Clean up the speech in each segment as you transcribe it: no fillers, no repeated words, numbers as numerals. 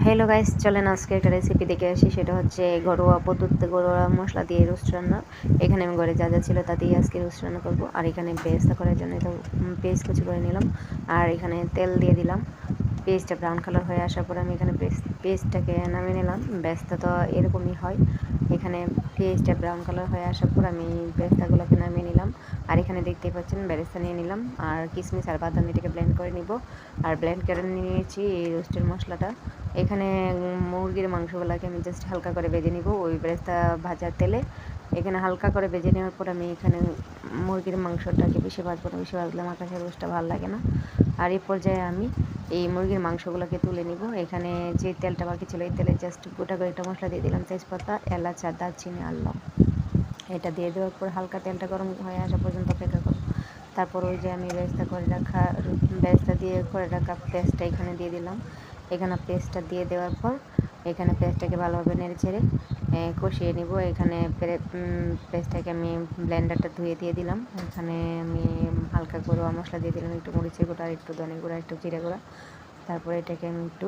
Hello guys, চলেন আজকে একটা রেসিপি দেখে আসি। সেটা হচ্ছে ঘরোয়া পদ্ধতিতে ঘরোয়া মশলা দিয়ে রোস্ট রান্না। এখানে আমি ঘরে যা যা ছিল তা দিয়ে আজকে রোস্ট রান্না করবো। আর এখানে বেরেস্তা করার জন্য তো পেস্ট কুচি করে নিলাম। আর এখানে তেল দিয়ে দিলাম। পেস্টটা ব্রাউন কালার হয়ে আসার পর আমি এখানে পেস্টটাকে নামিয়ে নিলাম। বেরেস্তা তো এরকমই হয়। এখানে পেস্টটা ব্রাউন কালার হয়ে আসার পর আমি বেরেস্তাগুলোকে নামিয়ে নিলাম। আর এখানে দেখতেই পাচ্ছেন বেরেস্তা নিয়ে নিলাম আর কিশমিশ আর বাদাম এটাকে ব্লেন্ড করে নিব। আর ব্লেন্ড করে নিয়েছি এই রোস্টের মশলাটা। এখানে মুরগির মাংসগুলোকে আমি জাস্ট হালকা করে ভেজে নিব ওই বেরেস্তা ভাজার তেলে। এখানে হালকা করে ভেজে নেওয়ার পর আমি এখানে মুরগির মাংসটাকে বেশি ভাজবো না, বেশি ভাজলে আমার কাছে রোস্টটা ভালো লাগে না। আর এই পর্যায়ে আমি এই মুরগির মাংসগুলোকে তুলে নিব। এখানে যে তেলটা বাকি ছিল এই তেলে জাস্ট গোটা কয়েকটা মশলা দিয়ে দিলাম, তেজপাতা, এলাচ আর দারচিনি আর লং। এটা দিয়ে দেওয়ার পর হালকা তেলটা গরম হয়ে আসা পর্যন্ত অপেক্ষা করব। তারপর ওই যে আমি বেরেস্তা দিয়ে করে রাখা পেস্টটা এখানে দিয়ে দিলাম। এখানে পেস্টটা দিয়ে দেওয়ার পর এখানে পেস্টটাকে ভালোভাবে নেড়ে চেড়ে কষিয়ে নিব। এখানে পেস্টটাকে আমি ব্লেন্ডারটা ধুয়ে দিয়ে দিলাম। এখানে আমি হালকা গুঁড়ো মশলা দিয়ে দিলাম, একটু মরিচের গুঁড়া, একটু ধনে গুঁড়া, একটু জিরে গুঁড়া। তারপরে এটাকে আমি একটু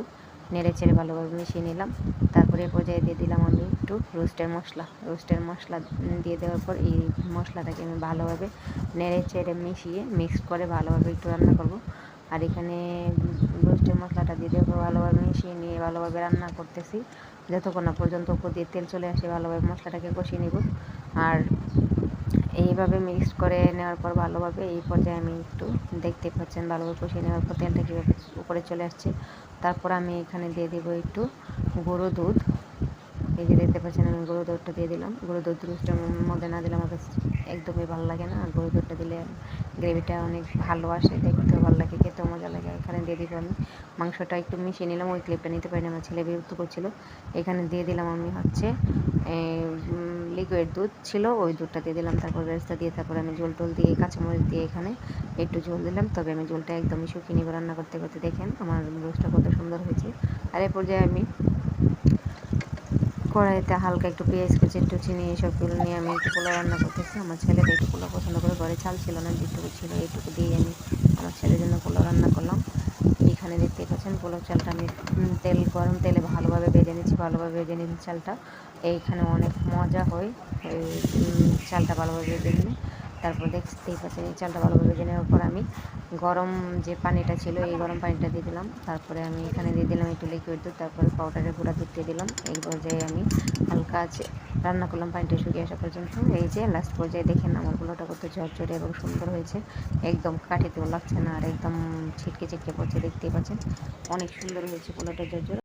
নেড়ে চেড়ে ভালোভাবে মিশিয়ে নিলাম। তারপরে এ পর্যায়ে দিয়ে দিলাম আমি একটু রোস্টের মশলা দিয়ে দেওয়ার পর এই মশলাটাকে আমি ভালোভাবে নেড়ে চেড়ে মিশিয়ে মিক্স করে ভালোভাবে একটু রান্না করব। আর এখানে রোস্টের মশলাটা দিয়ে দেওয়ার পর ভালোভাবে মিশিয়ে নিয়ে ভালোভাবে রান্না করতেছি যতক্ষণ না পর্যন্ত উপর দিয়ে তেল চলে আসে। ভালোভাবে মশলাটাকে কষিয়ে নিব। আর এইভাবে মিক্স করে নেওয়ার পর ভালোভাবে এই পর্যায়ে আমি একটু দেখতে পাচ্ছেন ভালোভাবে কষিয়ে নেওয়ার পর তেলটা কীভাবে উপরে চলে আসছে। তারপর আমি এখানে দিয়ে দেবো একটু গুঁড়ো দুধ। এই যে দেখতে পাচ্ছেন আমি গুঁড়ো দুধটা দিয়ে দিলাম। গুঁড়ো দুধ রোস্টের মধ্যে না দিলে আমার কাছে একদমই ভালো লাগে না। আর গুঁড়ো দুধটা দিলে গ্রেভিটা অনেক ভালো আসে, দেখতেও ভালো লাগে, খেতেও মজা লাগে। এখানে দিয়ে দিব আমি মাংসটা একটু মিশিয়ে নিলাম। ওই ক্লিপটা নিতে পারিনি, আমার ছেলে বিরক্ত করছিল। এখানে দিয়ে দিলাম আমি হচ্ছে লিকুইড দুধ ছিল, ওই দুধটা দিয়ে দিলাম। তারপর বেরেস্তা দিয়ে তারপর আমি ঝোল টোল দিয়ে কাঁচামরিচ দিয়ে এখানে একটু ঝোল দিলাম। তবে আমি ঝোলটা একদমই শুকিয়ে নিব রান্না করতে করতে। দেখেন আমার রোস্টটা কত সুন্দর হয়েছে। আর এই পর্যায়ে আমি কড়াইতে হালকা একটু পেঁয়াজ কুচি, একটু চিনি, এসবগুলো নিয়ে আমি একটু পোলাও রান্না করতেছি। আমার ছেলেটা একটু পোলাও পছন্দ করে, ঘরে চাল ছিল না, যেটুকু ছিল এইটুকু দিয়ে আমি আমার ছেলের জন্য পোলাও রান্না করলাম। এখানে দেখতেই পাচ্ছেন পোলাও চালটা আমি গরম তেলে ভালোভাবে ভেজে নিচ্ছি। ভালোভাবে ভেজে নিচ্ছি চালটা, এইখানে অনেক মজা হয় এই চালটা ভালোভাবে ভেজে নিলে। তারপর দেখতেই পাচ্ছেন এই চালটা ভালোভাবে ভেজে নেওয়ার পর আমি গরম যে পানিটা ছিল এই গরম পানিটা দিয়ে দিলাম। তারপরে আমি এখানে দিয়ে দিলাম একটু লিকুইড দুধ, তারপরে পাউডারের গুঁড়া দুধ দিয়ে দিলাম। এই পর্যায়ে আমি হালকা আছে রান্না করলাম পানিটা শুকিয়ে আসা পর্যন্ত। এই যে লাস্ট পর্যায়ে দেখেন আমার পোলাওটা কত ঝরঝরে এবং সুন্দর হয়েছে, একদম কাঠিতেও লাগছে না আর একদম ছিটকে ছিটকে পড়ছে। দেখতেই পাচ্ছেন অনেক সুন্দর হয়েছে পোলাওটা ঝরঝরে।